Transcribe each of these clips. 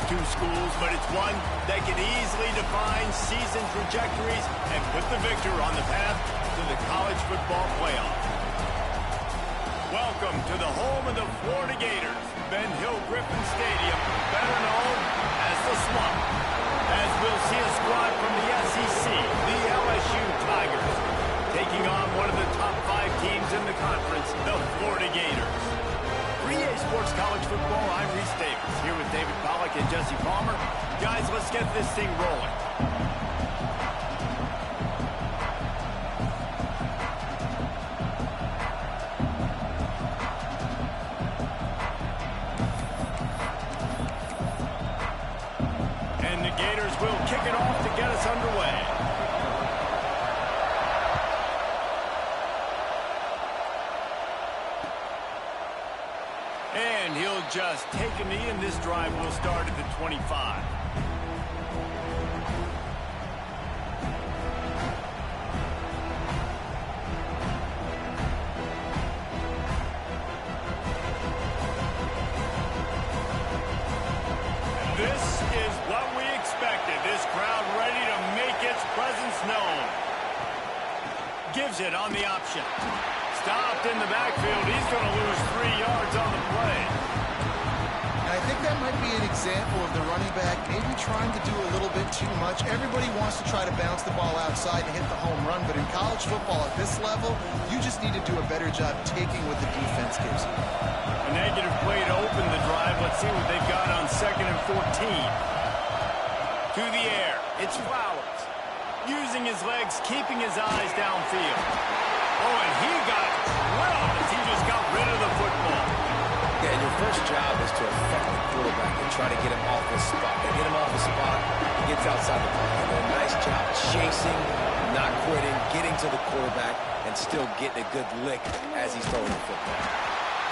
two schools, but it's one that can easily define season trajectories and put the victor on the path to the college football playoff. Welcome to the home of the Florida Gators, Ben Hill Griffin Stadium, better known as the Swamp, as we'll see a squad from the SEC, the LSU Tigers, taking on one of the top 5 teams in the conference, the Florida Gators. For EA Sports College Football, I'm Reese Davis, here with David Pollack and Jesse Palmer. Guys, let's get this thing rolling. And the Gators will kick it off to get us underway. And he'll just take a knee, and this drive will start at the 25. This is what we expected. This crowd ready to make its presence known. Gives it on the option. Stopped in the backfield. He's going to lose 3 yards on the play. I think that might be an example of the running back maybe trying to do a little bit too much. Everybody wants to try to bounce the ball outside and hit the home run, but in college football at this level, you just need to do a better job taking what the defense gives you. A negative play to open the drive. Let's see what they've got on 2nd and 14. To the air. It's Flowers. Using his legs, keeping his eyes downfield. Oh, and he got drilled as he just got rid of the football. Yeah, your first job is to affect the quarterback and try to get him off his spot. They get him off his spot, he gets outside the pocket. And a nice job chasing, not quitting, getting to the quarterback, and still getting a good lick as he's throwing the football.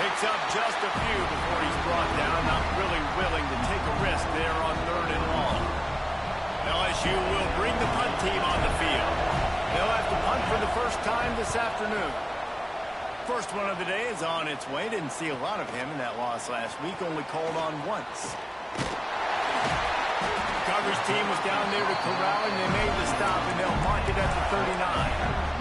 Picks up just a few before he's brought down. Not really willing to take a risk there on 3rd and long. LSU will bring the punt team on the field. They'll have to punt for the first time this afternoon. First one of the day is on its way. Didn't see a lot of him in that loss last week. Only called on once. Coverage team was down there to corral him. They made the stop, and they'll mark it at the 39.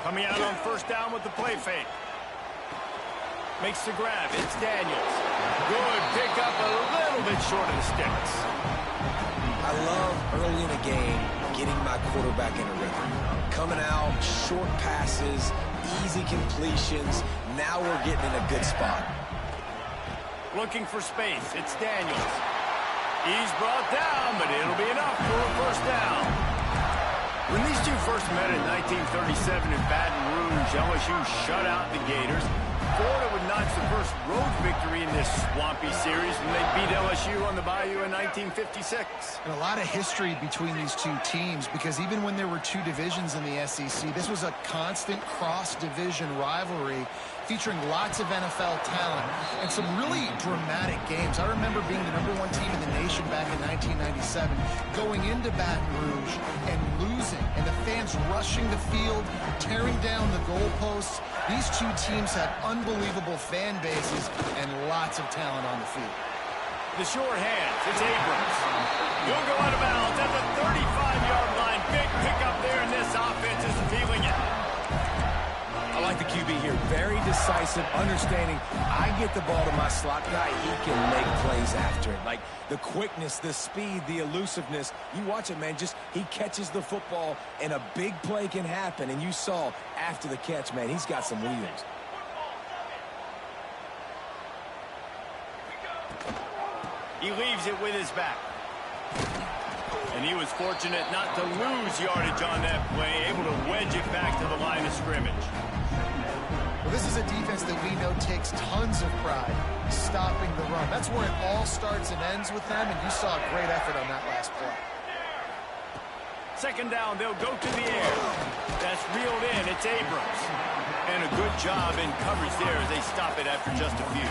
Coming out on 1st down with the play fake. Makes the grab. It's Daniels. Good pick up, a little bit short of the sticks. I love early in a game getting my quarterback in a rhythm. Coming out, short passes, easy completions. Now we're getting in a good spot. Looking for space. It's Daniels. He's brought down, but it'll be enough for a 1st down. When these two first met in 1937 in Baton Rouge, LSU shut out the Gators. Florida would notch the first road victory in this swampy series when they beat LSU on the Bayou in 1956. And a lot of history between these two teams because even when there were 2 divisions in the SEC, this was a constant cross-division rivalry featuring lots of NFL talent and some really dramatic games. I remember being the #1 team in the nation back in 1997, going into Baton Rouge and losing, and the fans rushing the field, tearing down the goalposts. These two teams had unbelievable fan bases and lots of talent on the field. The short hands, it's Abrams. He'll go out of bounds at the 35-yard line. Big pickup there, and this offense is feeling it. I like the QB here. Very decisive, understanding I get the ball to my slot guy, he can make plays after it. Like the quickness, the speed, the elusiveness. You watch it, man. Just he catches the football, and a big play can happen. And you saw after the catch, man, he's got some wheels. He leaves it with his back. And he was fortunate not to lose yardage on that play, able to wedge it back to the line of scrimmage. Well, this is a defense that we know takes tons of pride stopping the run. That's where it all starts and ends with them, and you saw a great effort on that last play. 2nd down, they'll go to the air. That's reeled in. It's Abrams. And a good job in coverage there as they stop it after just a few.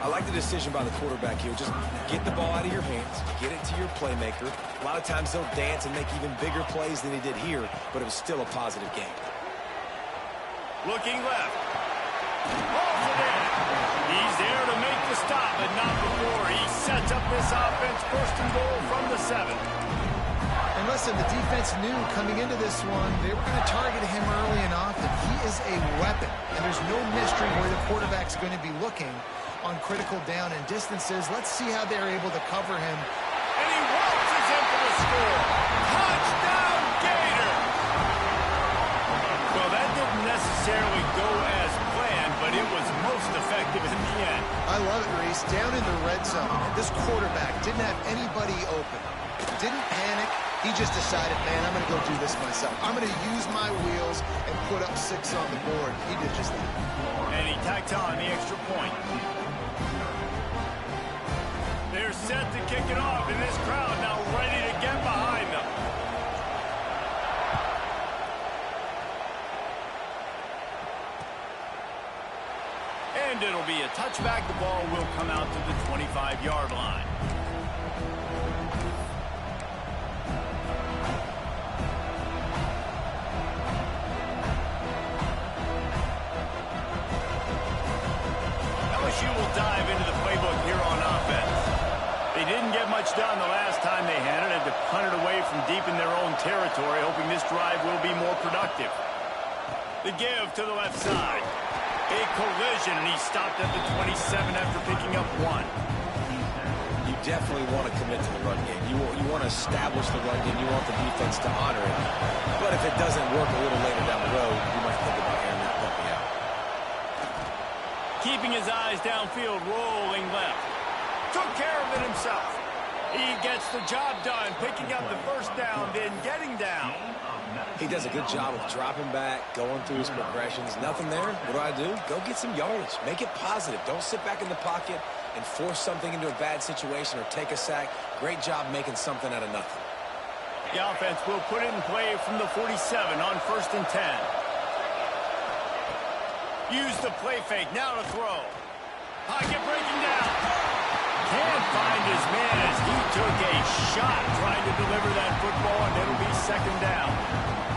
I like the decision by the quarterback here. Just get the ball out of your hands, get it to your playmaker. A lot of times they'll dance and make even bigger plays than he did here, but it was still a positive game. Looking left. Balls it in. He's there to make the stop, but not before he sets up this offense. First and goal from the 7. And listen, the defense knew coming into this one, they were going to target him early and often. He is a weapon, and there's no mystery where the quarterback's going to be looking on critical down and distances. Let's see how they're able to cover him. And he waltzes in for the score. Touchdown, Gator! Well, that didn't necessarily go as planned, but it was most effective in the end. I love it, Reese. Down in the red zone, this quarterback didn't have anybody open. Didn't panic. He just decided, man, I'm going to go do this myself. I'm going to use my wheels and put up 6 on the board. He did just that. And he tacked on the extra point. They're set to kick it off, and this crowd now ready to get behind them. And it'll be a touchback. The ball will come out to the 25-yard line. LSU will dive into the playbook here on offense. They didn't get much done the last time they had it. Had to punt it away from deep in their own territory, hoping this drive will be more productive. The give to the left side. A collision, and he stopped at the 27 after picking up 1. You definitely want to commit to the run game. You want to establish the run game. You want the defense to honor it. But if it doesn't work a little later down the road, you might think about airing that puppy out. Keeping his eyes downfield, rolling left. Took care of it himself. He gets the job done, picking up the first down, then getting down. He does a good job of dropping back, going through his progressions. Nothing there. What do? Go get some yardage. Make it positive. Don't sit back in the pocket and force something into a bad situation or take a sack. Great job making something out of nothing. The offense will put it in play from the 47 on 1st and 10. Use the play fake. Now to throw. Pocket breaking down. Can't find his man as he took a shot trying to deliver that football, and it'll be 2nd down.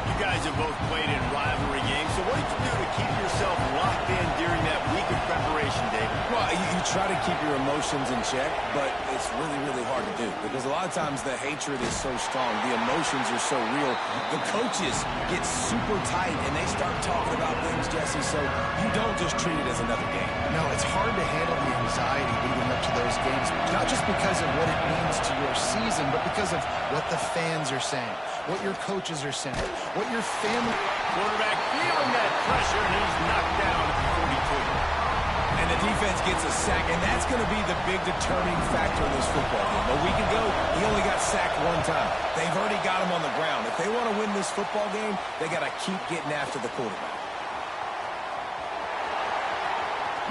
You guys have both played in rivalry games, so what did you do to keep yourself locked in during that week of preparation, David? Well, you try to keep your emotions in check, but it's really, really hard to do because a lot of times the hatred is so strong. The emotions are so real. The coaches get super tight, and they start talking about things, Jesse, so you don't just treat it as another game. No, it's hard to handle the anxiety leading up to those games, not just because of what it means to your season, but because of what the fans are saying, what your coaches are saying, what your family... Quarterback feeling that pressure, and he's knocked down at the 42. And the defense gets a sack, and that's going to be the big determining factor in this football game. A week ago, he only got sacked 1 time. They've already got him on the ground. If they want to win this football game, they got to keep getting after the quarterback.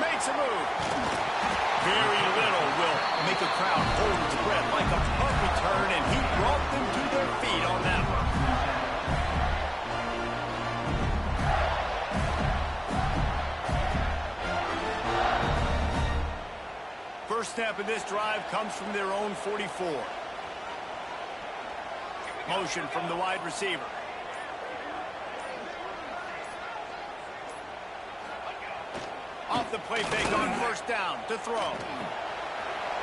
Makes a move. Very little will make a crowd hold its breath like a punt return, and he brought them to their feet on that one. First snap of this drive comes from their own 44. Motion from the wide receiver. Off the play fake on 1st down to throw.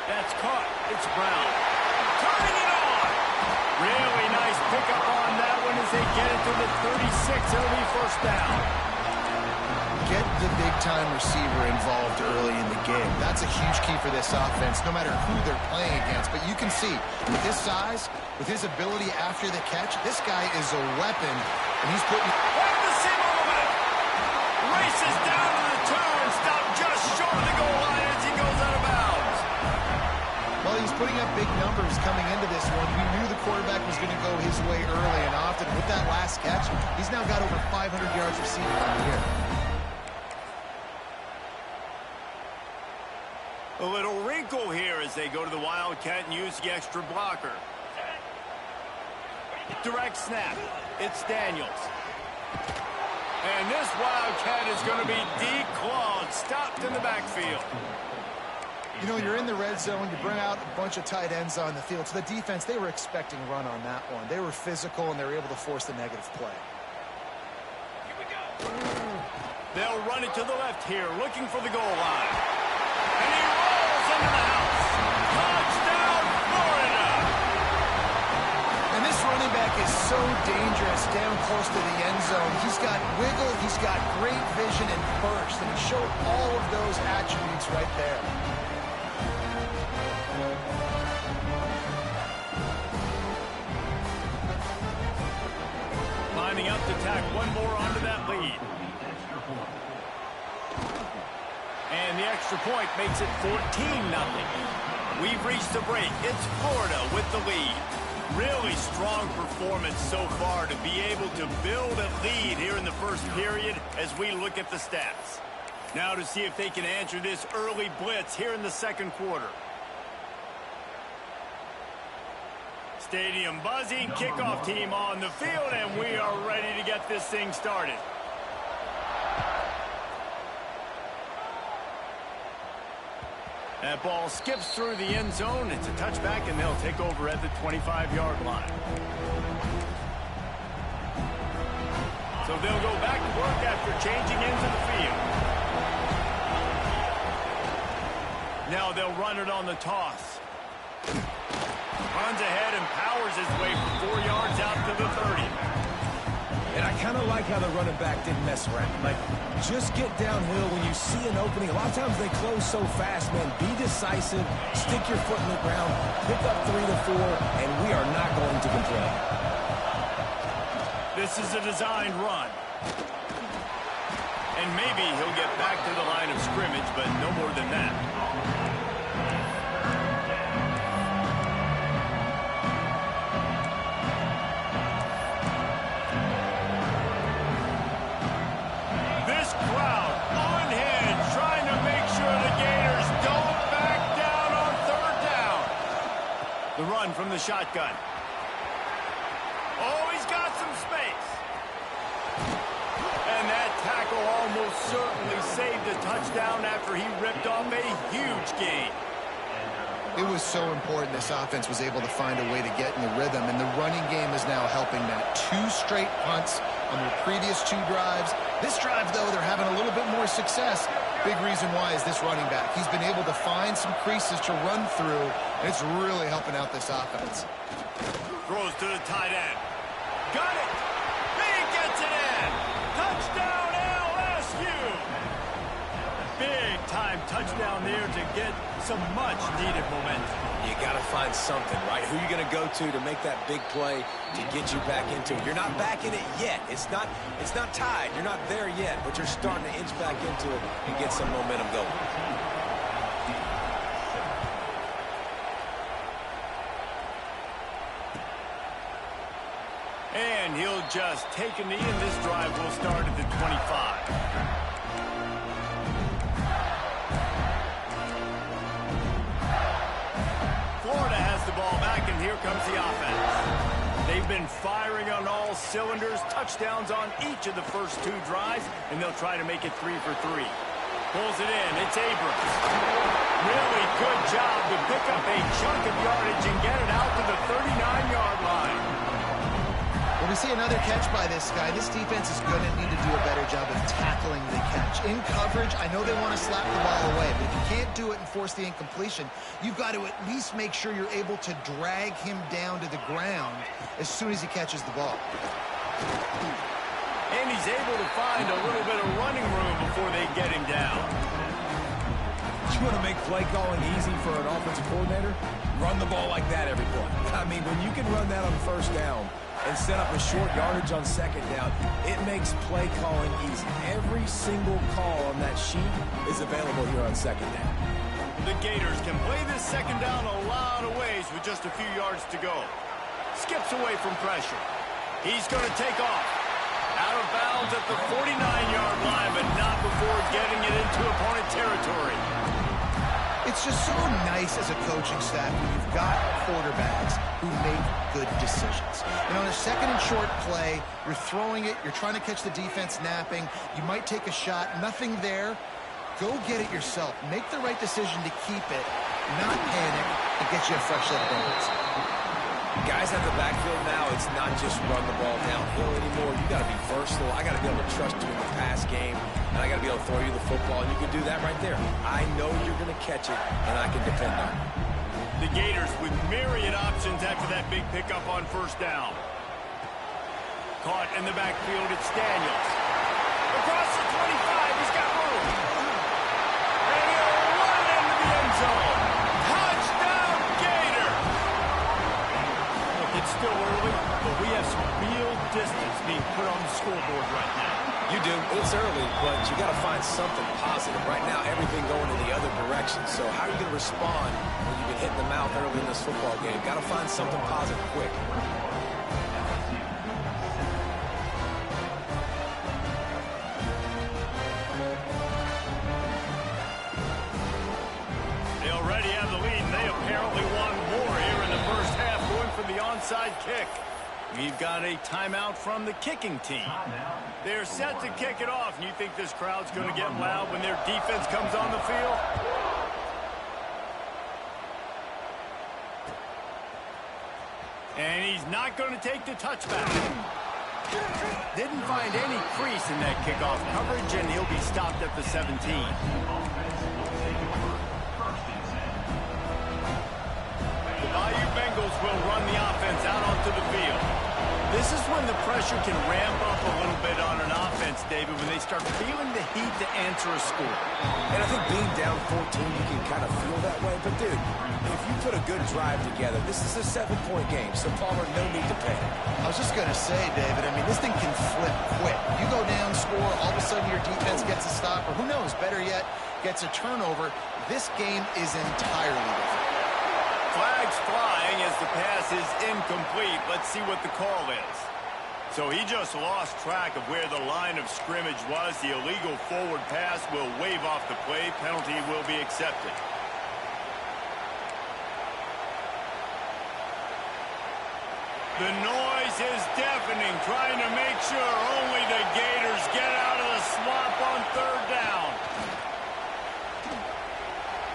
That's caught. It's Brown. Turning it on. Really nice pickup on that one as they get it to the 36. It'll be 1st down. Get the big-time receiver involved early in the game. That's a huge key for this offense, no matter who they're playing against. But you can see, with his size, with his ability after the catch, this guy is a weapon, and he's putting... What the seam moment! Races down to the turn, stopped just short of the goal line as he goes out of bounds. Well, he's putting up big numbers coming into this one. We knew the quarterback was going to go his way early and often. With that last catch, he's now got over 500 yards receiving on the year. A little wrinkle here as they go to the Wildcat and use the extra blocker. Direct snap. It's Daniels. And this Wildcat is going to be declawed, stopped in the backfield. You know, you're in the red zone, you bring out a bunch of tight ends on the field. So the defense, they were expecting run on that one. They were physical, and they were able to force the negative play. They'll run it to the left here, looking for the goal line. And he rolls into the house. Touchdown, Florida! And this running back is so dangerous down close to the end zone. He's got wiggle, he's got great vision and burst, and he showed all of those attributes right there. Lining up to tack one more onto that lead. And the extra point makes it 14-0. We've reached the break. It's Florida with the lead. Really strong performance so far to be able to build a lead here in the first period as we look at the stats. Now to see if they can answer this early blitz here in the second quarter. Stadium buzzing, kickoff team on the field, and we are ready to get this thing started. That ball skips through the end zone. It's a touchback, and they'll take over at the 25-yard line. So they'll go back to work after changing into the field. Now they'll run it on the toss. Runs ahead and powers his way for 4 yards out to the 30. And I kind of like how the running back didn't mess around. Like, just get downhill when you see an opening. A lot of times they close so fast, man. Be decisive, stick your foot in the ground, pick up 3 to 4, and we are not going to complain. This is a designed run. And maybe he'll get back to the line of scrimmage, but no more than that. From the shotgun. Oh, he's got some space. And that tackle almost certainly saved a touchdown after he ripped off a huge gain. It was so important this offense was able to find a way to get in the rhythm, and the running game is now helping that. 2 straight punts on their previous 2 drives. This drive, though, they're having a little bit more success. Big reason why is this running back. He's been able to find some creases to run through, and it's really helping out this offense. Throws to the tight end. Got it! He gets it in! Touchdown, LSU! Big-time touchdown there to get some much-needed momentum. You got to find something, right? Who are you going to go to make that big play to get you back into it? You're not back in it yet. It's not tied. You're not there yet, but you're starting to inch back into it and get some momentum going. And he'll just take a knee, and this drive will start at the 25. Florida has the ball back, and here comes the offense. They've been firing on all cylinders, touchdowns on each of the first 2 drives, and they'll try to make it 3 for 3. Pulls it in. It's Abrams. Really good job to pick up a chunk of yardage and get it out to the 39-yard line. When we see another catch by this guy, this defense is going to need to do a better job of tackling the catch. In coverage, I know they want to slap the ball away, but if you can't do it and force the incompletion, you've got to at least make sure you're able to drag him down to the ground as soon as he catches the ball. And he's able to find a little bit of running room before they get him down. You want to make play calling easy for an offensive coordinator? Run the ball like that every play. I mean, when you can run that on first down and set up a short yardage on second down, it makes play calling easy. Every single call on that sheet is available here on second down. The Gators can play this second down a lot of ways with just a few yards to go. Skips away from pressure. He's going to take off. Out of bounds at the 49-yard line, but not before getting it into opponent territory. It's just so nice as a coaching staff when you've got quarterbacks who make good decisions. And on a second and short play, you're throwing it, you're trying to catch the defense napping, you might take a shot, nothing there. Go get it yourself. Make the right decision to keep it, not panic, and get you a fresh set of bullets. Guys at the backfield now, it's not just run the ball downhill anymore. You got to be versatile. I got to be able to trust you in the pass game, and I got to be able to throw you the football, and you can do that right there. I know you're going to catch it, and I can depend on it. The Gators with myriad options after that big pickup on first down. Caught in the backfield, it's Daniels. Across the 25, he's got room. And he'll run into the end zone. Touchdown, Gators! Look, it's still early, but we have some real distance being put on the scoreboard right now. You do. It's early, but you got to find something positive. Right now, everything going in the other direction. So how are you going to respond when you've been hitting the mouth early in this football game? Got to find something positive quick. They already have the lead, and they apparently want more here in the first half, going for the onside kick. We've got a timeout from the kicking team. They're set to kick it off, and you think this crowd's going to get loud when their defense comes on the field? And he's not going to take the touchback. Didn't find any crease in that kickoff coverage, and he'll be stopped at the 17. The Bayou Bengals will run the offense out onto the field. This is when the pressure can ramp up a little bit on an offense, David, when they start feeling the heat to answer a score. And I think being down 14, you can kind of feel that way. But, dude, if you put a good drive together, this is a 7-point game. So, Palmer, no need to panic. I was just going to say, David, I mean, this thing can flip quick. You go down, score, all of a sudden your defense gets a stop, or who knows, better yet, gets a turnover. This game is entirely different. Flags flying as the pass is incomplete. Let's see what the call is. So he just lost track of where the line of scrimmage was. The illegal forward pass will wave off the play. Penalty will be accepted. The noise is deafening, trying to make sure only the Gators get out of the swamp on third down.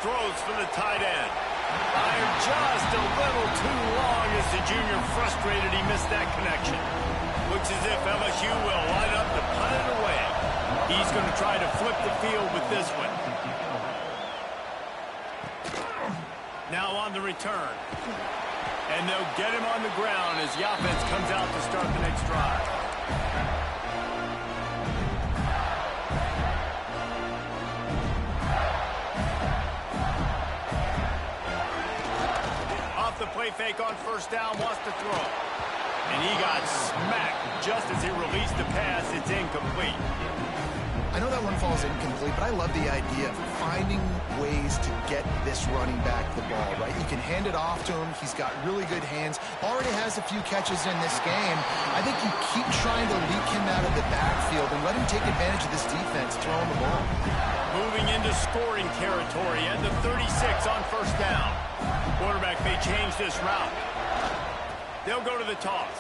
Throws for the tight end. Fired just a little too long as the junior frustrated he missed that connection. Looks as if LSU will line up to punt it away. He's going to try to flip the field with this one. Now on the return. And they'll get him on the ground as the offense comes out to start the next drive. Off the play fake on first down, wants to throw. And he got smacked just as he released the pass. It's incomplete. I know that one falls incomplete, but I love the idea of finding ways to get this running back the ball, right? You can hand it off to him. He's got really good hands. Already has a few catches in this game. I think you keep trying to leak him out of the backfield and let him take advantage of this defense throwing the ball. Moving into scoring territory at the 36 on first down. Quarterback may change this route. They'll go to the toss.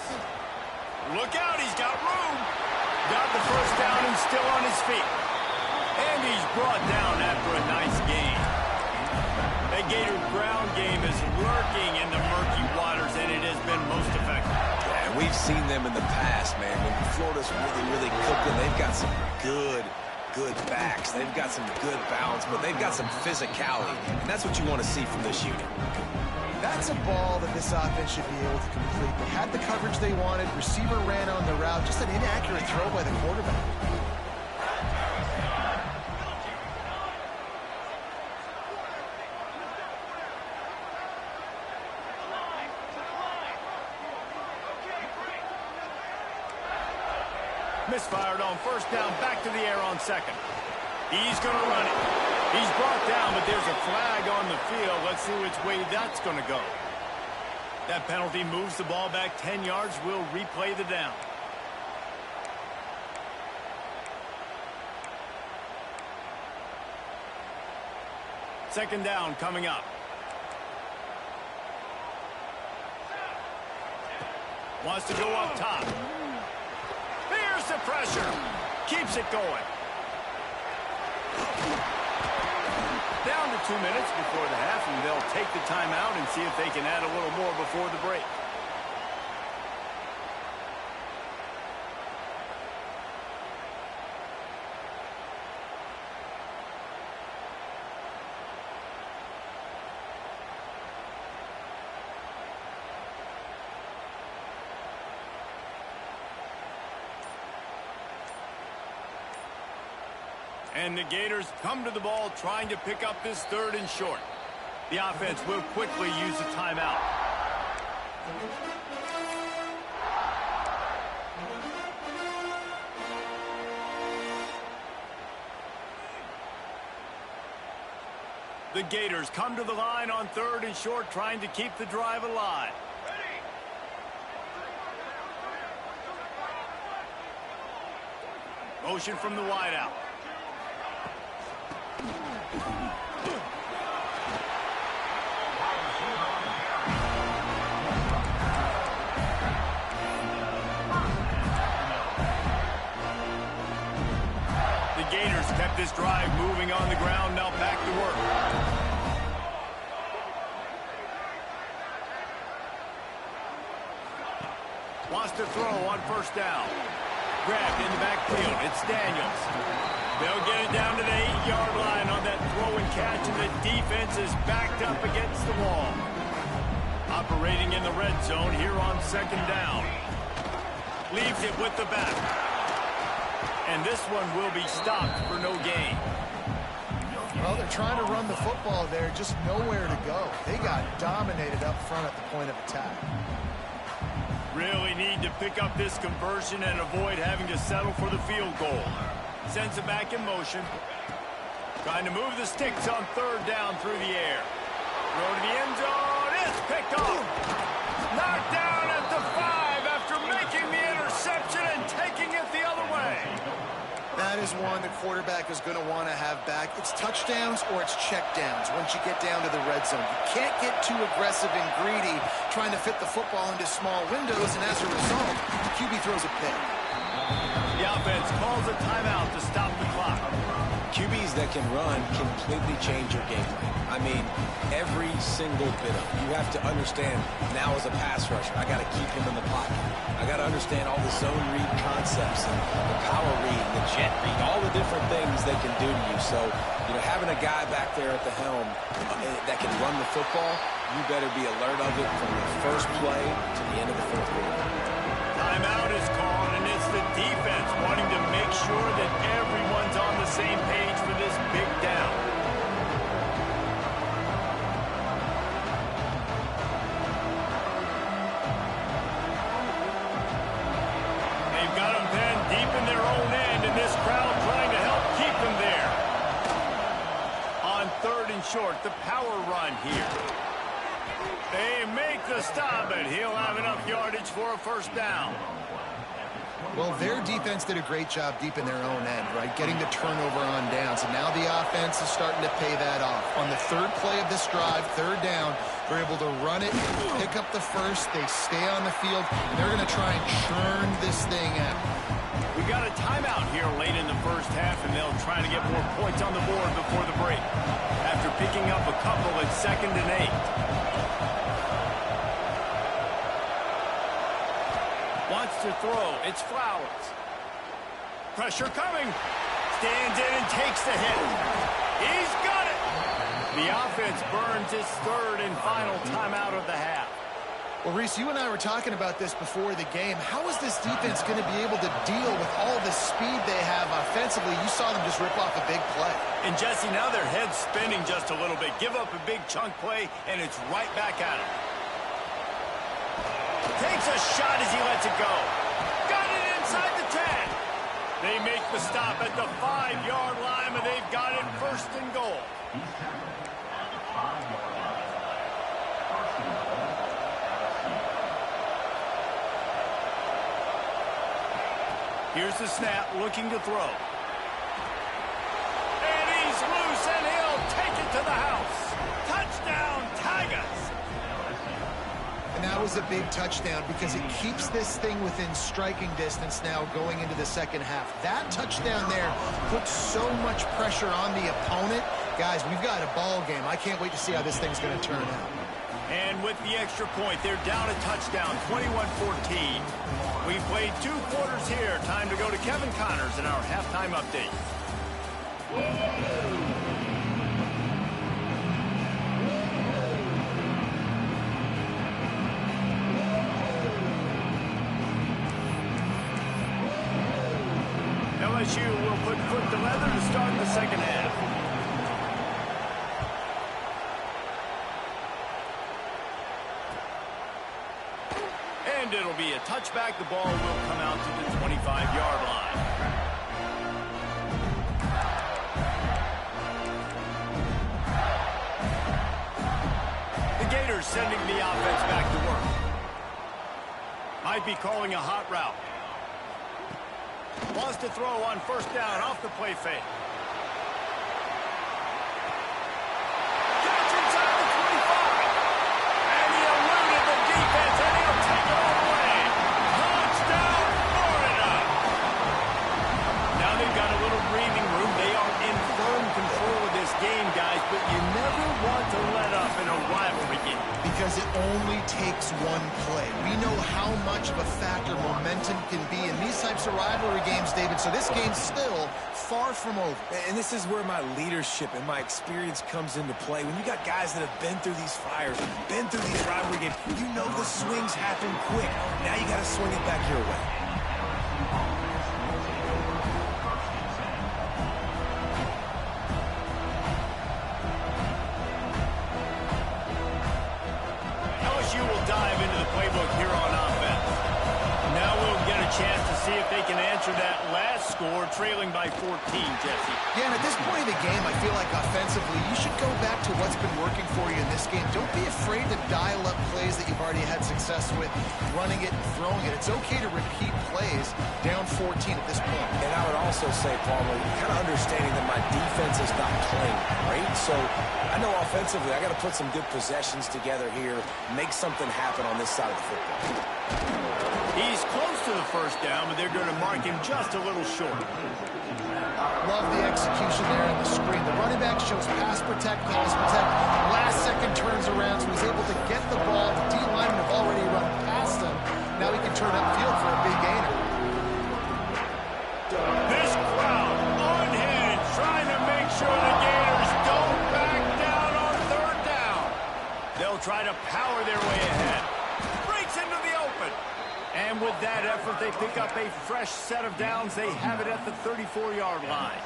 Look out, he's got room. Got the first down and still on his feet. And he's brought down after a nice gain. That Gator ground game is lurking in the murky waters, and it has been most effective. Yeah, and we've seen them in the past, man. When Florida's really cooking, they've got some good backs. They've got some good balance, but they've got some physicality. And that's what you want to see from this unit. That's a ball that this offense should be able to complete. They had the coverage they wanted. Receiver ran on the route. Just an inaccurate throw by the quarterback. Misfired on first down, back to the air on second. He's going to run it. He's brought down, but there's a flag on the field. Let's see which way that's going to go. That penalty moves the ball back 10 yards. We'll replay the down. Second down coming up. Wants to go up top. Here's the pressure. Keeps it going. Down to 2 minutes before the half, and they'll take the timeout and see if they can add a little more before the break. And the Gators come to the ball trying to pick up this 3rd and short. The offense will quickly use a timeout. The Gators come to the line on 3rd and short, trying to keep the drive alive. Motion from the wideout. The Gators kept this drive moving on the ground, now back to work. Wants to throw on 1st down. Grabbed in the backfield. It's Daniels. They'll get it down to the 8-yard line on that throw and catch, and the defense is backed up against the wall. Operating in the red zone here on 2nd down. Leaves it with the back. And this one will be stopped for no gain. Well, they're trying to run the football there, just nowhere to go. They got dominated up front at the point of attack. Really need to pick up this conversion and avoid having to settle for the field goal. Sends it back in motion. Trying to move the sticks on 3rd down through the air. Throw to the end zone. It's picked off. Knocked down at the 5 after making the interception and taking it the other way. That is one the quarterback is going to want to have back. It's touchdowns or it's checkdowns once you get down to the red zone. You can't get too aggressive and greedy trying to fit the football into small windows, and as a result, the QB throws a pick. The offense calls a timeout to stop the clock. QBs that can run completely change your game plan. I mean, every single bit of it. You have to understand, now as a pass rusher, I got to keep him in the pocket. I got to understand all the zone read concepts and the power read, the jet read, all the different things they can do to you. So, having a guy back there at the helm that can run the football, you better be alert of it from the first play to the end of the 4th quarter. Timeout is called, and it's the defense wanting to make sure that everyone's on the same page for this big down. They've got them pinned deep in their own end, and this crowd trying to help keep them there. On 3rd and short, the power run here. They make the stop, and he'll have enough yardage for a 1st down. Well, their defense did a great job deep in their own end, right? Getting the turnover on downs, and now the offense is starting to pay that off. On the 3rd play of this drive, 3rd down, they're able to run it, pick up the 1st, they stay on the field, and they're going to try and churn this thing out. We got a timeout here late in the 1st half, and they'll try to get more points on the board before the break. After picking up a couple at 2nd and 8. Wants to throw. It's Flowers. Pressure coming. Stands in and takes the hit. He's got it. The offense burns its 3rd and final timeout of the half. Well, Reese, you and I were talking about this before the game. How is this defense going to be able to deal with all the speed they have offensively? You saw them just rip off a big play. And, Jesse, now their head's spinning just a little bit. Give up a big chunk play, and it's right back at him. Takes a shot as he lets it go. Got it inside the 10. They make the stop at the 5-yard line, and they've got it 1st and goal. Here's the snap, looking to throw. And he's loose, and he'll take it to the house. Touchdown, Tigers! And that was a big touchdown because it keeps this thing within striking distance now going into the 2nd half. That touchdown there puts so much pressure on the opponent Guys, we've got a ball game. I can't wait to see how this thing's going to turn out. And with the extra point, they're down a touchdown, 21-14. We've played 2 quarters here. Time to go to Kevin Connors in our halftime update. LSU will put foot to leather to start the second half. And it'll be a touchback. The ball will come out to the 25-yard line. The Gators sending the offense back to work. Might be calling a hot route. Wants to throw on first down off the play fake. Catch inside the 25. And he eluded the defense, and he'll take it all the way. Touchdown, Florida. Now they've got a little breathing room. They are in firm control of this game, guys, but you never want to let up in a rivalry game. Because it only takes one play. We know how much of a factor momentum can be in these types of rivalry games, David, so this game's still far from over. And this is where my leadership and my experience comes into play. When you got guys that have been through these fires, been through these rivalry games, you know the swings happen quick. Now you got to swing it back your way. LSU will dive into the playbook here on offense. Now we'll get a chance to see if they can answer that last score, trailing by 14, Jesse. Yeah, and at this point of the game, I feel like offensively, you should go back to what's been working for you in this game. Don't be afraid to dial up plays that you've already had success with, running it and throwing it. It's okay to repeat plays down 14 at this point. And I would also say, Palmer, kind of understanding that my defense is not playing great. So I know offensively I got to put some good possessions together here, make something happen on this side of the football. He's close to the first down, but they're going to mark him just a little short. Love the execution there on the screen. The running back shows pass protect, last second turns around, so he's able to get the ball. The D-linemen have already run past him. Now he can turn upfield for a big gainer. This crowd on hand, trying to make sure the Gators don't back down on third down. They'll try to power their way ahead. Breaks into the open. And with that effort, they pick up a fresh set of downs. They have it at the 34-yard line.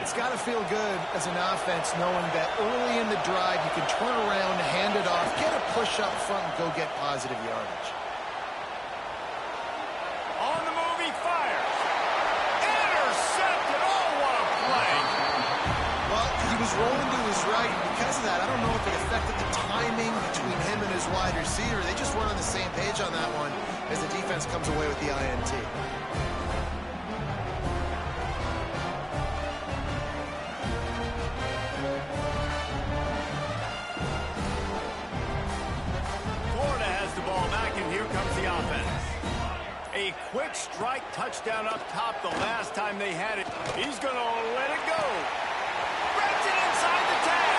It's got to feel good as an offense knowing that early in the drive you can turn around, hand it off, get a push up front, and go get positive yardage. On the move, he fires. Intercepted. Oh, what a play. Well, he was rolling to his right, and because of that, I don't know if it affected the timing between him and his wide receiver. They just weren't on the same page on that one as the defense comes away with the INT. Florida has the ball back, and here comes the offense. A quick strike touchdown up top the last time they had it. He's going to let it go. Wraps it inside the tag.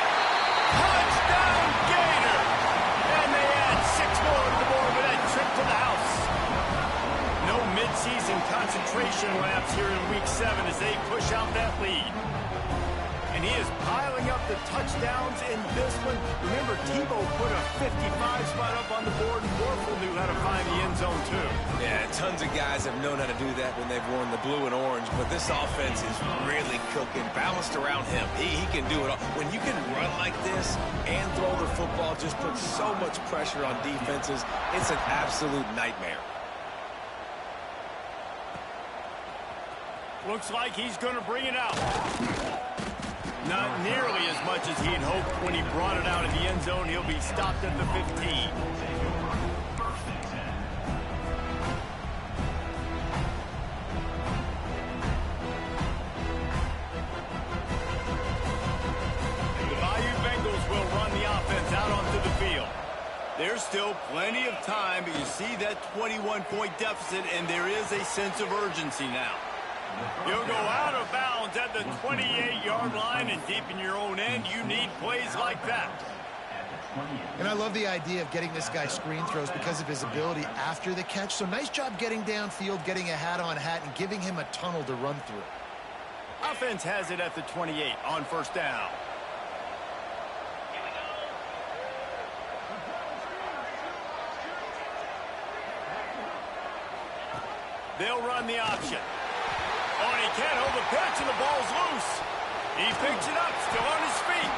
Touchdown, Gator. And they add 6 more to the board with that trip to the house. No midseason concentration laps here in Week 7 as they push out that lead. And he is piling up the touchdowns in this one. Remember, Tebow put a 55 spot up on the board, and Warfel knew how to find the end zone, too. Yeah, tons of guys have known how to do that when they've worn the blue and orange, but this offense is really cooking, balanced around him. He can do it all. When you can run like this and throw the football, just put so much pressure on defenses, it's an absolute nightmare. Looks like he's going to bring it out. Not nearly as much as he'd hoped when he brought it out in the end zone. He'll be stopped at the 15. The Bayou Bengals will run the offense out onto the field. There's still plenty of time, but you see that 21-point deficit, and there is a sense of urgency now. You'll go out of bounds at the 28-yard line, and deep in your own end, you need plays like that. And I love the idea of getting this guy screen throws because of his ability after the catch. So nice job getting downfield, getting a hat-on-hat, and giving him a tunnel to run through. Offense has it at the 28 on first down. They'll run the option. Oh, and he can't hold the pitch, and the ball's loose. He picks it up, still on his feet.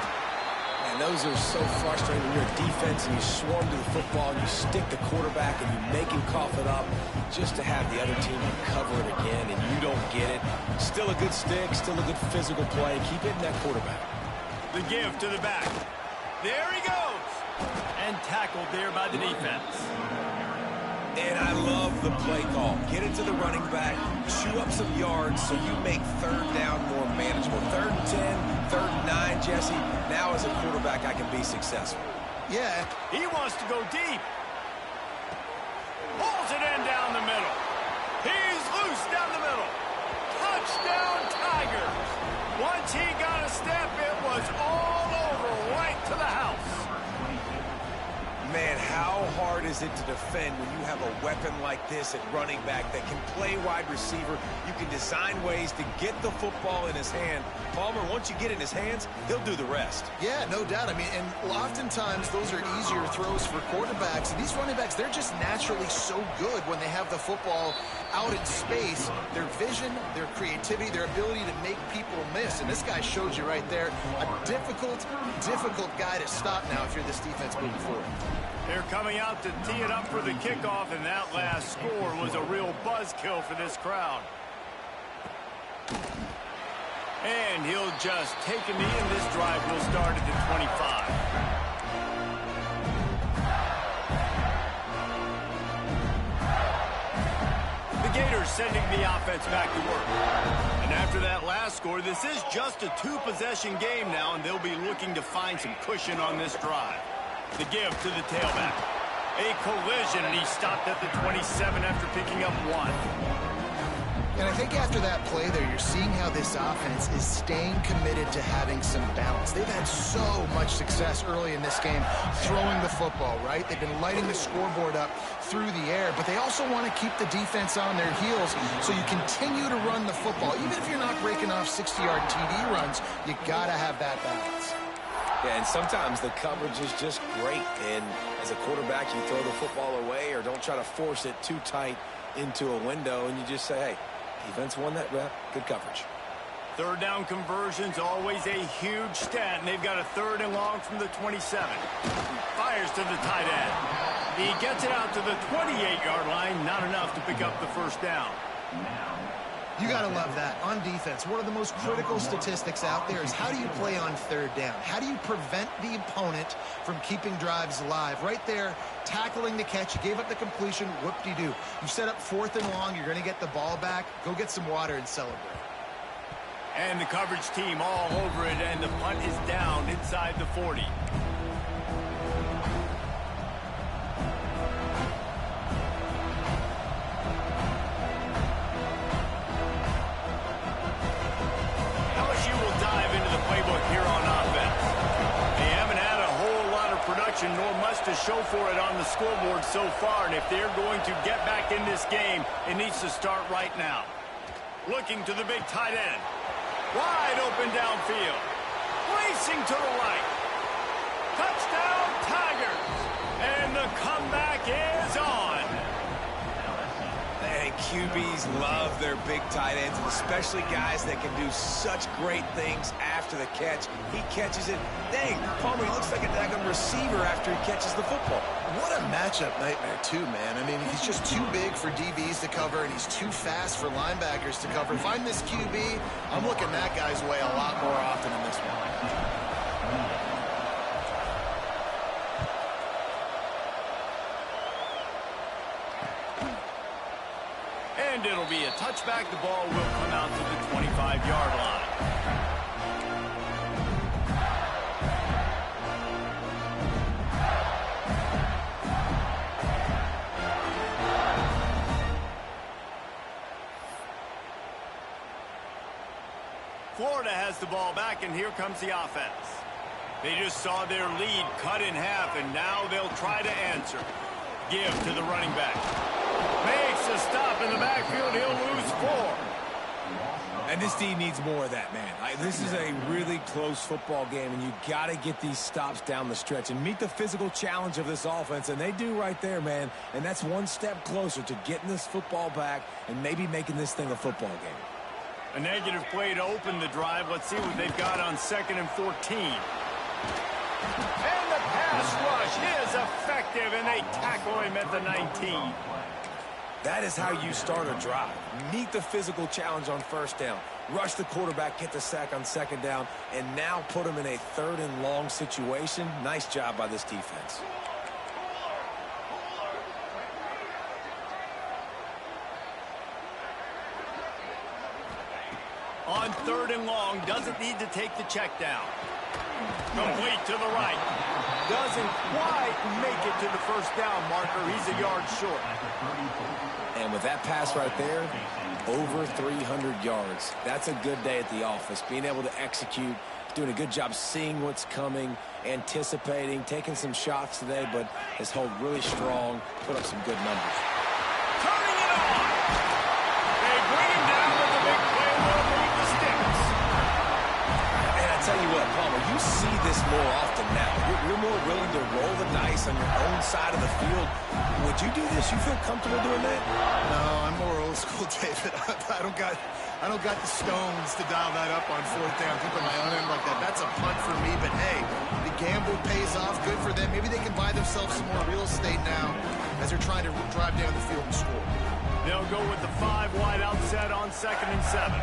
And those are so frustrating when you're a defense and you swarm to the football and you stick the quarterback and you make him cough it up just to have the other team recover it again and you don't get it. Still a good stick, still a good physical play. Keep hitting that quarterback. The give to the back. There he goes. And tackled there by the defense. And I love the play call. Get it to the running back, chew up some yards so you make third down more manageable. 3rd and 10, 3rd and 9, Jesse. Now as a quarterback, I can be successful. Yeah, he wants to go deep. Pulls it in down the middle. He's loose down the middle. Touchdown, Tigers. Once he got a step, it was all over, right to the house. Man, how hard is it to defend when you have a weapon like this at running back that can play wide receiver? You can design ways to get the football in his hand. Palmer, once you get it in his hands, he'll do the rest. Yeah, no doubt. I mean, and oftentimes those are easier throws for quarterbacks. And these running backs, they're just naturally so good when they have the football out in space. Their vision, their creativity, their ability to make people miss. And this guy showed you right there, a difficult guy to stop now if you're this defense moving forward. They're coming out to tee it up for the kickoff, and that last score was a real buzzkill for this crowd. And he'll just take a knee, and this drive will start at the 25. The Gators sending the offense back to work. And after that last score, this is just a two-possession game now, and they'll be looking to find some cushion on this drive. The give to the tailback. A collision, and he stopped at the 27 after picking up 1. And I think after that play there, you're seeing how this offense is staying committed to having some balance. They've had so much success early in this game throwing the football, right? They've been lighting the scoreboard up through the air, but they also want to keep the defense on their heels, so you continue to run the football. Even if you're not breaking off 60-yard TD runs, you got to have that balance. Yeah, and sometimes the coverage is just great. And as a quarterback, you throw the football away or don't try to force it too tight into a window, and you just say, hey, defense won that rep. Good coverage. Third down conversion's always a huge stat, and they've got a 3rd and long from the 27. He fires to the tight end. He gets it out to the 28-yard line, not enough to pick up the first down. You got to love that. On defense, one of the most critical statistics out there is how do you play on 3rd down? How do you prevent the opponent from keeping drives alive? Right there, tackling the catch. You gave up the completion. Whoop-de-doo. You set up 4th and long. You're going to get the ball back. Go get some water and celebrate. And the coverage team all over it, and the punt is down inside the 40. Nor much to show for it on the scoreboard so far, and if they're going to get back in this game, it needs to start right now. Looking to the big tight end. Wide open downfield. Racing to the right. Touchdown, Tigers! And the comeback is on. And QBs love their big tight ends, and especially guys that can do such great things after the catch. He catches it. Dang, Palmer, he looks like a daggone receiver after he catches the football. What a matchup nightmare, too, man. I mean, he's just too big for DBs to cover, and he's too fast for linebackers to cover. If I'm this QB, I'm looking that guy's way a lot more often than this one. And it'll be a touchback. The ball will come out to the 25-yard line. Florida has the ball back, and here comes the offense. They just saw their lead cut in half, and now they'll try to answer. Give to the running back. Makes a stop in the backfield. He'll lose 4. And this D needs more of that, man. This is a really close football game, and you got to get these stops down the stretch and meet the physical challenge of this offense, and they do right there, man. And that's one step closer to getting this football back and maybe making this thing a football game. A negative play to open the drive. Let's see what they've got on 2nd and 14. And the pass rush is effective, and they tackle him at the 19. That is how you start a drive. Meet the physical challenge on 1st down. Rush the quarterback, get the sack on 2nd down, and now put him in a 3rd and long situation. Nice job by this defense. On 3rd and long, doesn't need to take the check down. Complete to the right. Doesn't quite make it to the 1st down marker. He's a yard short. And with that pass right there, over 300 yards. That's a good day at the office. Being able to execute, doing a good job seeing what's coming, anticipating, taking some shots today, but has held really strong, put up some good numbers. Turning it on. They bring him down with the big play. Will move the sticks. And I tell you what, Palmer, you see this more often now. You're more willing to roll the dice on your own side of the field. Would you do this? You feel comfortable doing that? No, I'm more old school, David. I don't got the stones to dial that up on 4th down. Keeping my own end like that. That's a punt for me, but hey, the gamble pays off. Good for them. Maybe they can buy themselves some more real estate now as they're trying to drive down the field and score. They'll go with the 5 wide outset on 2nd and 7.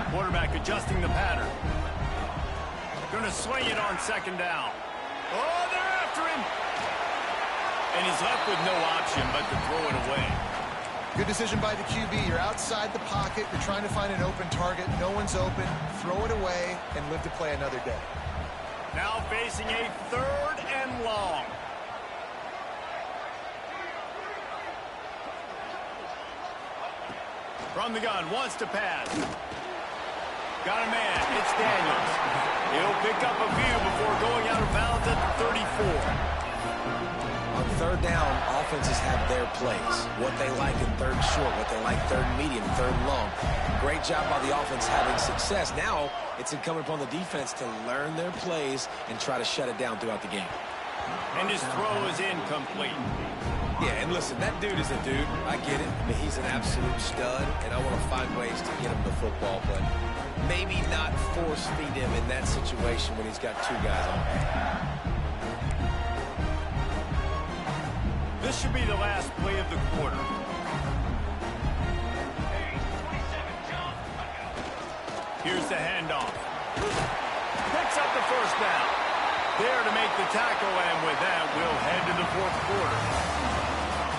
Quarterback adjusting the pattern. Going to swing it on 2nd down. Oh, they're after him. And he's left with no option but to throw it away. Good decision by the QB. You're outside the pocket. You're trying to find an open target. No one's open. Throw it away and live to play another day. Now facing a 3rd and long. From the gun, wants to pass. Got a man. It's Daniels. He'll pick up a few before going out of bounds at the 34. On 3rd down, offenses have their plays. What they like in 3rd short, what they like 3rd medium, 3rd long. Great job by the offense having success. Now it's incumbent upon the defense to learn their plays and try to shut it down throughout the game. And his throw is incomplete. Yeah, and listen, that dude is a dude. I get it. I mean, he's an absolute stud, and I want to find ways to get him the football, but maybe not force feed him in that situation when he's got 2 guys on him. This should be the last play of the quarter. Here's the handoff. Picks up the 1st down. There to make the tackle, and with that, we'll head to the 4th quarter.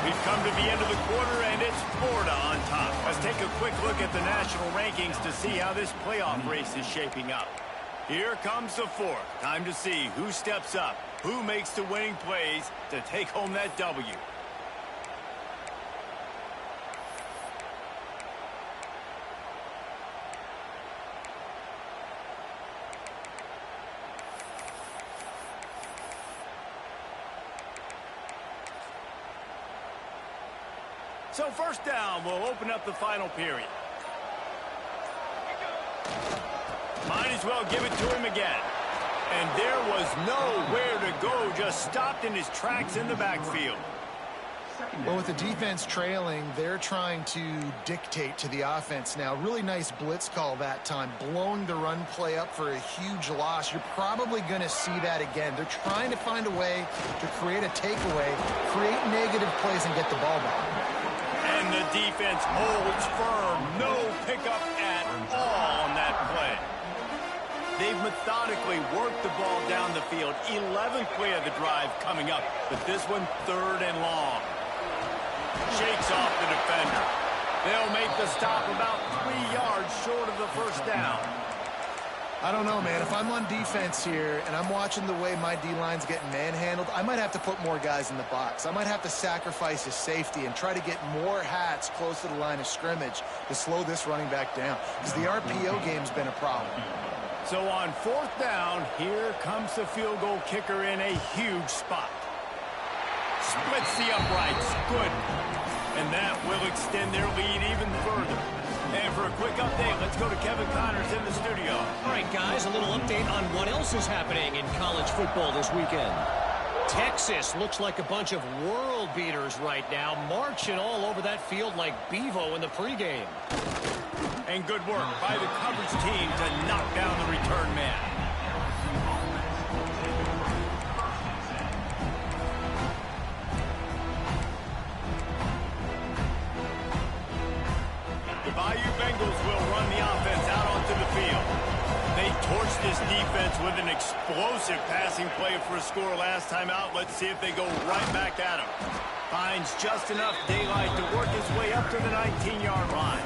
We've come to the end of the quarter, and it's Florida on top. Let's take a quick look at the national rankings to see how this playoff race is shaping up. Here comes the 4th. Time to see who steps up, who makes the winning plays to take home that W. So 1st down will open up the final period. Might as well give it to him again. And there was nowhere to go, just stopped in his tracks in the backfield. Well, with the defense trailing, they're trying to dictate to the offense now. Really nice blitz call that time, blowing the run play up for a huge loss. You're probably going to see that again. They're trying to find a way to create a takeaway, create negative plays, and get the ball back. And the defense holds firm. No pickup at all on that play. They've methodically worked the ball down the field. 11th play of the drive coming up, but this one 3rd and long. Shakes off the defender. They'll make the stop about 3 yards short of the 1st down. I don't know, man. If I'm on defense here and I'm watching the way my D-line's getting manhandled, I might have to put more guys in the box. I might have to sacrifice his safety and try to get more hats close to the line of scrimmage to slow this running back down, because the RPO game's been a problem. So on 4th down, here comes the field goal kicker in a huge spot. Splits the uprights. Good. And that will extend their lead even further. And for a quick update, let's go to Kevin Connors in the studio. All right, guys, a little update on what else is happening in college football this weekend. Texas looks like a bunch of world beaters right now, marching all over that field like Bevo in the pregame. And good work by the coverage team to knock down the return man. The Bayou Bengals will run the offense out onto the field. They torched this defense with an explosive passing play for a score last time out. Let's see if they go right back at him. Finds just enough daylight to work his way up to the 19-yard line.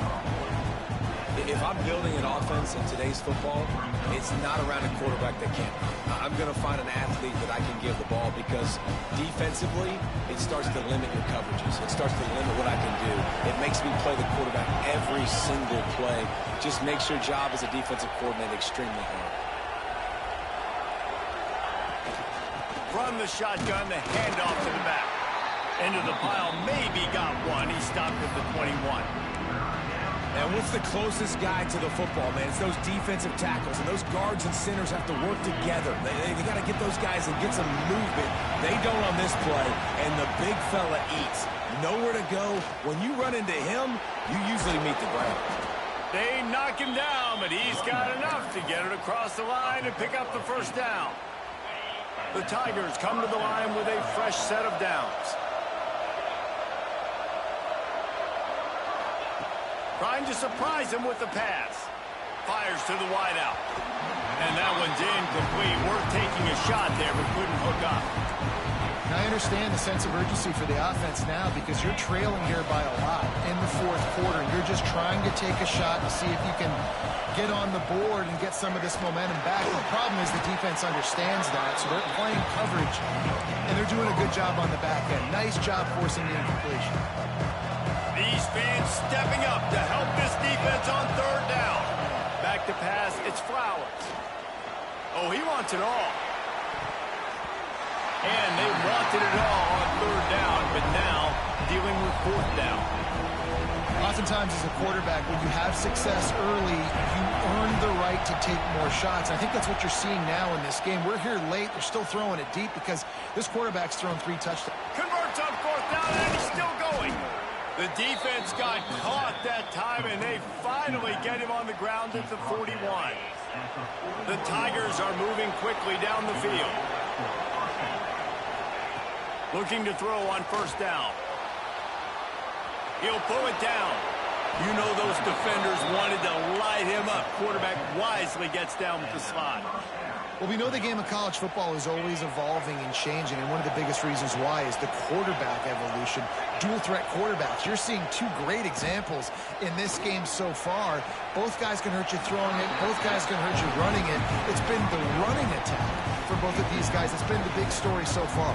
If I'm building an offense in today's football, it's not around a quarterback that can't. I'm going to find an athlete that I can give the ball, because defensively, it starts to limit your coverages. It starts to limit what I can do. It makes me play the quarterback every single play. Just makes your job as a defensive coordinator extremely hard. From the shotgun, the handoff to the back. Into the pile, maybe got one. He stopped at the 21. And what's the closest guy to the football, man? It's those defensive tackles, and those guards and centers have to work together. They got to get those guys and get some movement. They don't on this play, and the big fella eats. Nowhere to go. When you run into him, you usually meet the ground. They knock him down, but he's got enough to get it across the line and pick up the first down. The Tigers come to the line with a fresh set of downs. Trying to surprise him with the pass. Fires to the wideout. And that one's incomplete. We're taking a shot there, but couldn't hook up. Now, I understand the sense of urgency for the offense now, because you're trailing here by a lot in the 4th quarter. You're just trying to take a shot to see if you can get on the board and get some of this momentum back. The problem is the defense understands that, so they're playing coverage, and they're doing a good job on the back end. Nice job forcing the incompletion. These fans stepping up to help this defense on 3rd down. Back to pass, it's Flowers. Oh, he wants it all. And they wanted it all on 3rd down, but now dealing with 4th down. Oftentimes as a quarterback, when you have success early, you earn the right to take more shots. I think that's what you're seeing now in this game. We're here late. They're still throwing it deep because this quarterback's thrown 3 touchdowns. Converts on 4th down, and he's still going. The defense got caught that time, and they finally get him on the ground at the 41. The Tigers are moving quickly down the field. Looking to throw on 1st down. He'll pull it down. You know those defenders wanted to light him up. Quarterback wisely gets down with the slot. Well, we know the game of college football is always evolving and changing, and one of the biggest reasons why is the quarterback evolution. Dual threat quarterbacks. You're seeing 2 great examples in this game so far. Both guys can hurt you throwing it. Both guys can hurt you running it. It's been the running attack for both of these guys. It's been the big story so far.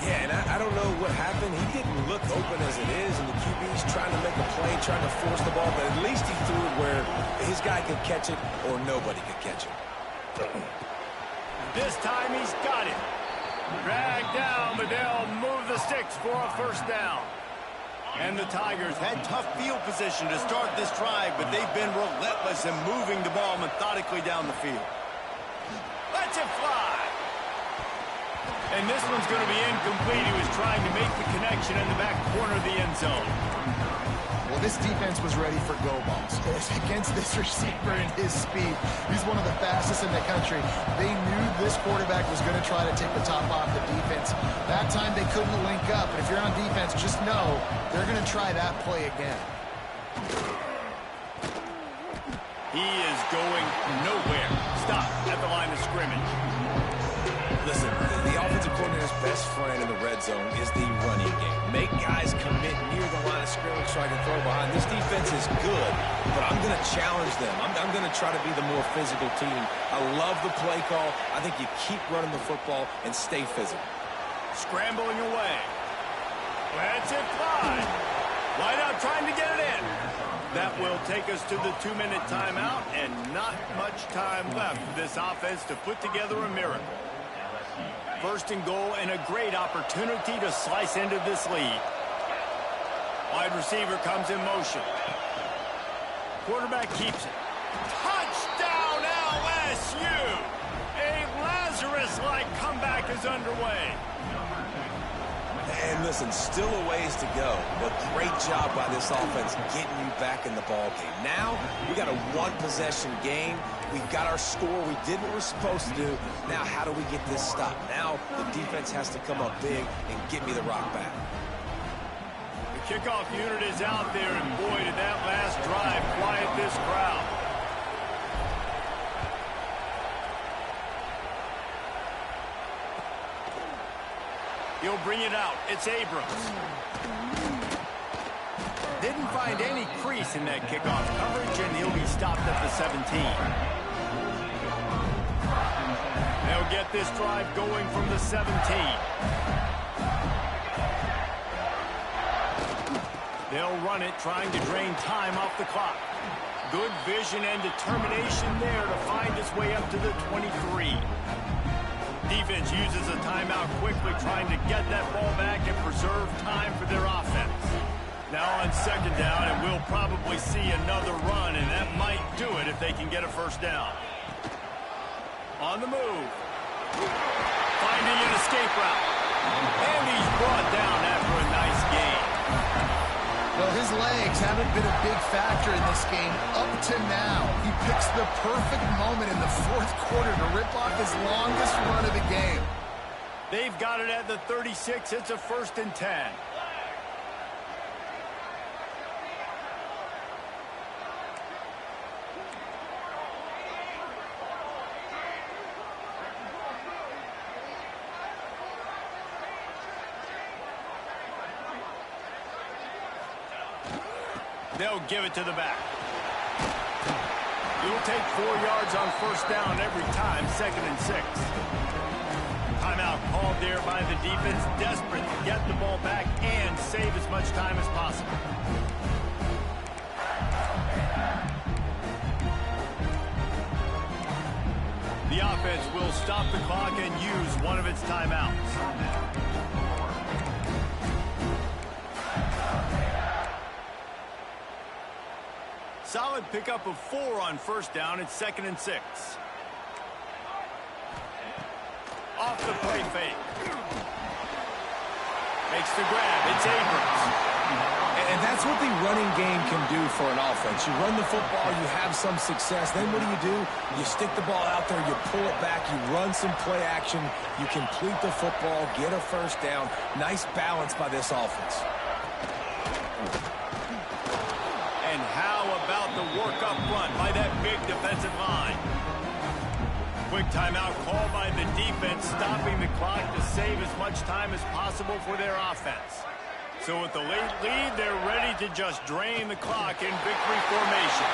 Yeah, and I don't know what happened. He didn't look open as it is, and the QB's trying to make a play, trying to force the ball, but at least he threw it where his guy could catch it or nobody could catch it. This time he's got it. Dragged down, but they'll move the sticks for a 1st down. And the Tigers had tough field position to start this drive, but they've been relentless in moving the ball methodically down the field. Let's it fly. And this one's going to be incomplete. He was trying to make the connection in the back corner of the end zone. Well, this defense was ready for go balls. Against this receiver and his speed, he's one of the fastest in the country. They knew this quarterback was going to try to take the top off the defense. That time they couldn't link up. And if you're on defense, just know they're going to try that play again. He is going nowhere. Stop at the line of scrimmage. Listen, the offensive coordinator's best friend in the red zone is the running game. Make guys commit near the line of scrimmage so I can throw behind. This defense is good, but I'm going to challenge them. I'm going to try to be the more physical team. I love the play call. I think you keep running the football and stay physical. Scrambling away. Lets it fly. Wide out trying to get it in. That will take us to the 2-minute timeout, and not much time left for this offense to put together a miracle. First and goal, and a great opportunity to slice into this lead. Wide receiver comes in motion. Quarterback keeps it. Touchdown LSU! A Lazarus-like comeback is underway. And listen, still a ways to go, but great job by this offense getting you back in the ball game. Now, we got a one-possession game. We've got our score. We did what we're supposed to do. Now, how do we get this stopped? Now, the defense has to come up big and get me the rock back. The kickoff unit is out there, and boy, did that last drive quiet this crowd. He'll bring it out. It's Abrams. Didn't find any crease in that kickoff coverage, and he'll be stopped at the 17. They'll get this drive going from the 17. They'll run it, trying to drain time off the clock. Good vision and determination there to find his way up to the 23. Defense uses a timeout quickly, trying to get that ball back and preserve time for their offense. Now on second down, and we'll probably see another run, and that might do it if they can get a first down. On the move. Finding an escape route. And he's brought down after a nice gain. Well, his legs haven't been a big factor in this game up to now. He picks the perfect moment in the fourth quarter to rip off his longest run of the game. They've got it at the 36. It's a 1st and 10. They'll give it to the back. It'll take 4 yards on first down every time, 2nd and 6. Timeout called there by the defense, desperate to get the ball back and save as much time as possible. The offense will stop the clock and use one of its timeouts. Solid pickup of 4 on first down. It's 2nd and 6. Off the play fake. Makes the grab. It's Abrams. And that's what the running game can do for an offense. You run the football, you have some success. Then what do? You stick the ball out there, you pull it back, you run some play action, you complete the football, get a first down. Nice balance by this offense. And how about the work up front by that big defensive line? Quick timeout call by the defense, stopping the clock to save as much time as possible for their offense. So with the late lead, they're ready to just drain the clock in victory formation.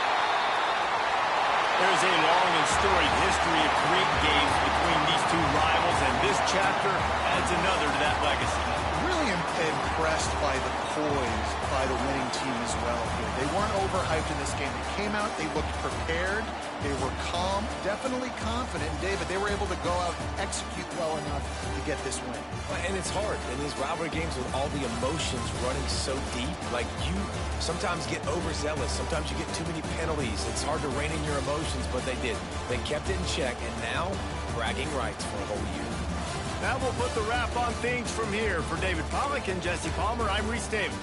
There's a long and storied history of great games between these two rivals, and this chapter adds another to that legacy. Really impressed by the poise by the winning team as well here. They weren't overhyped in this game. They came out, they looked prepared, they were calm, definitely confident. David, they were able to go out and execute well enough to get this win. And it's hard in these rivalry games with all the emotions running so deep. Like, you sometimes get overzealous. Sometimes you get too many penalties. It's hard to rein in your emotions, but they did. They kept it in check, and now bragging rights for a whole year. That will put the wrap on things from here. For David Pollack and Jesse Palmer, I'm Reese Davis.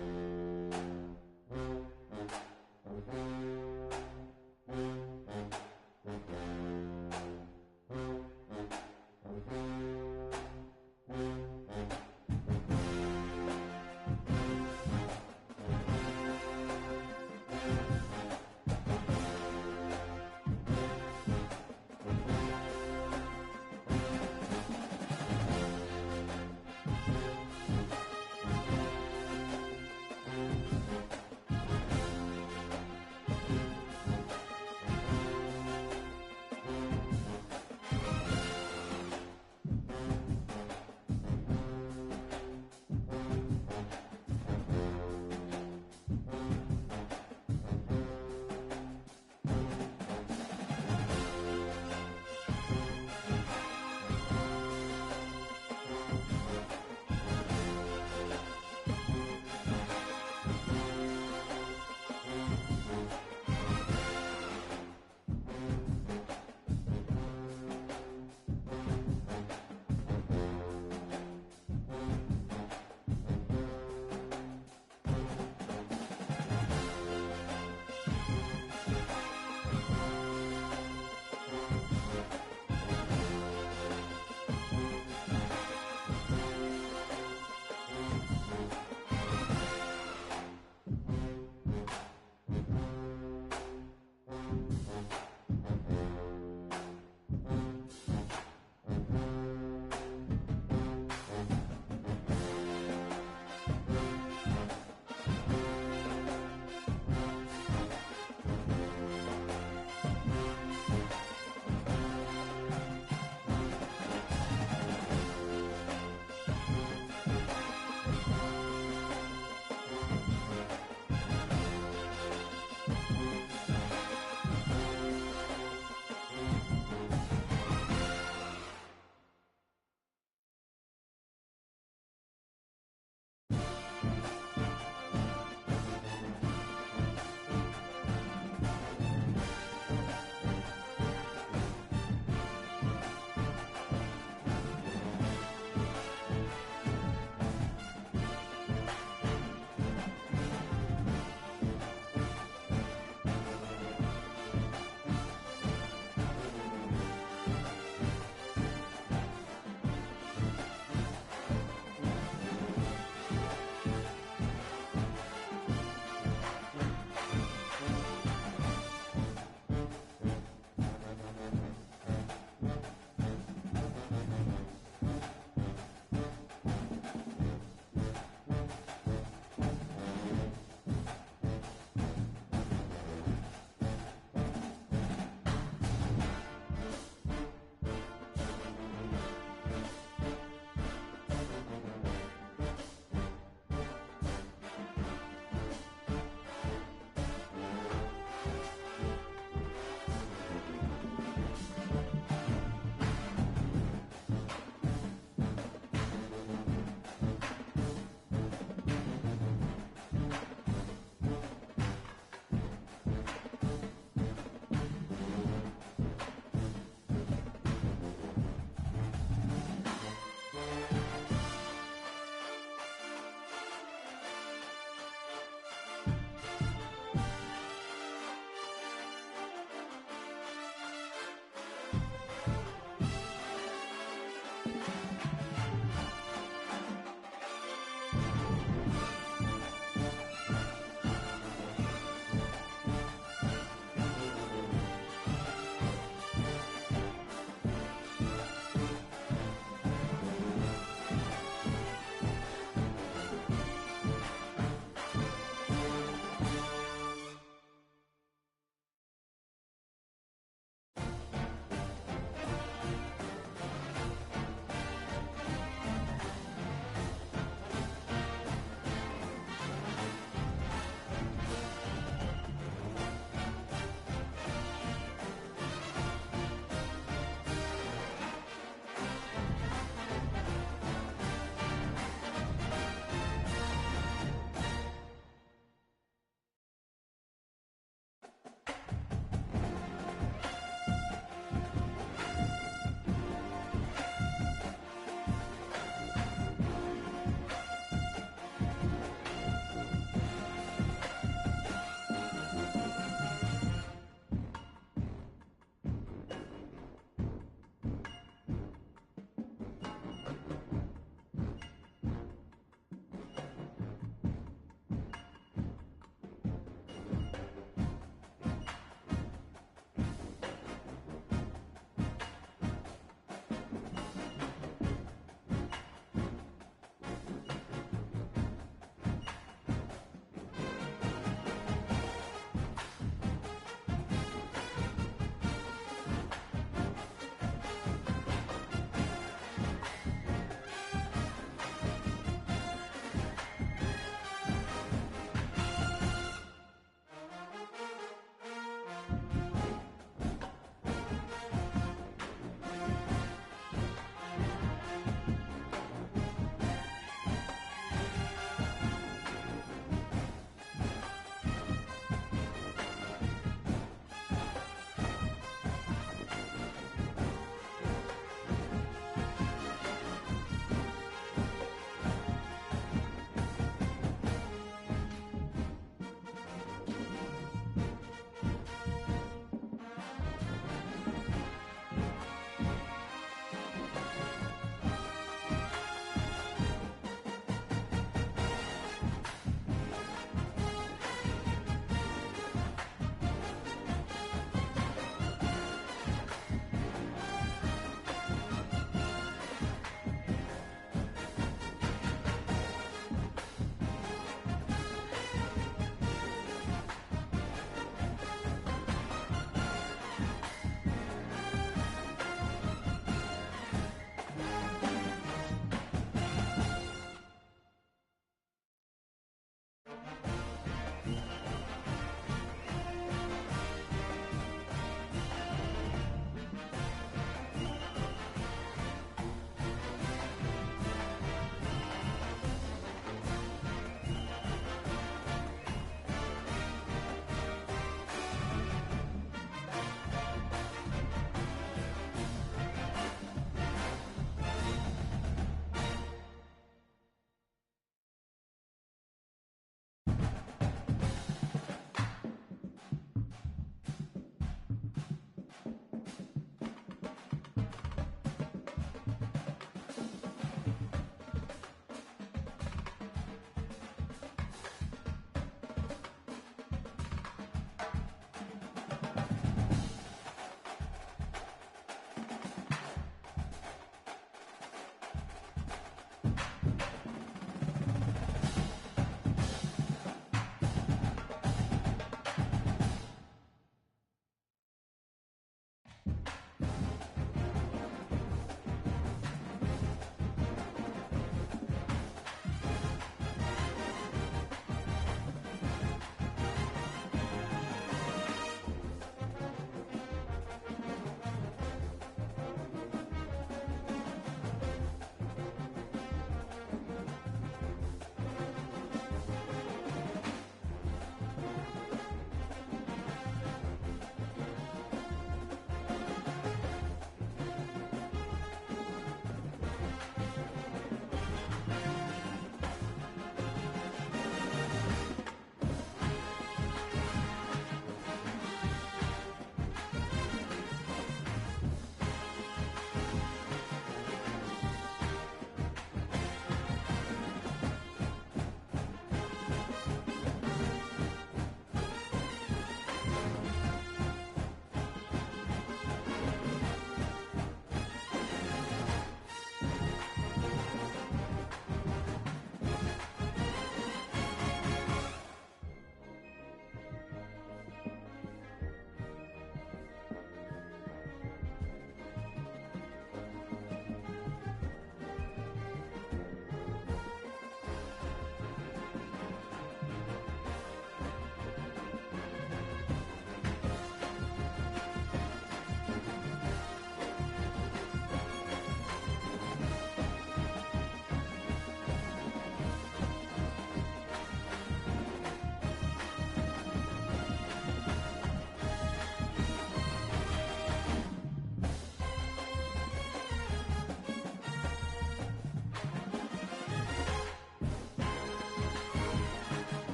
Bye.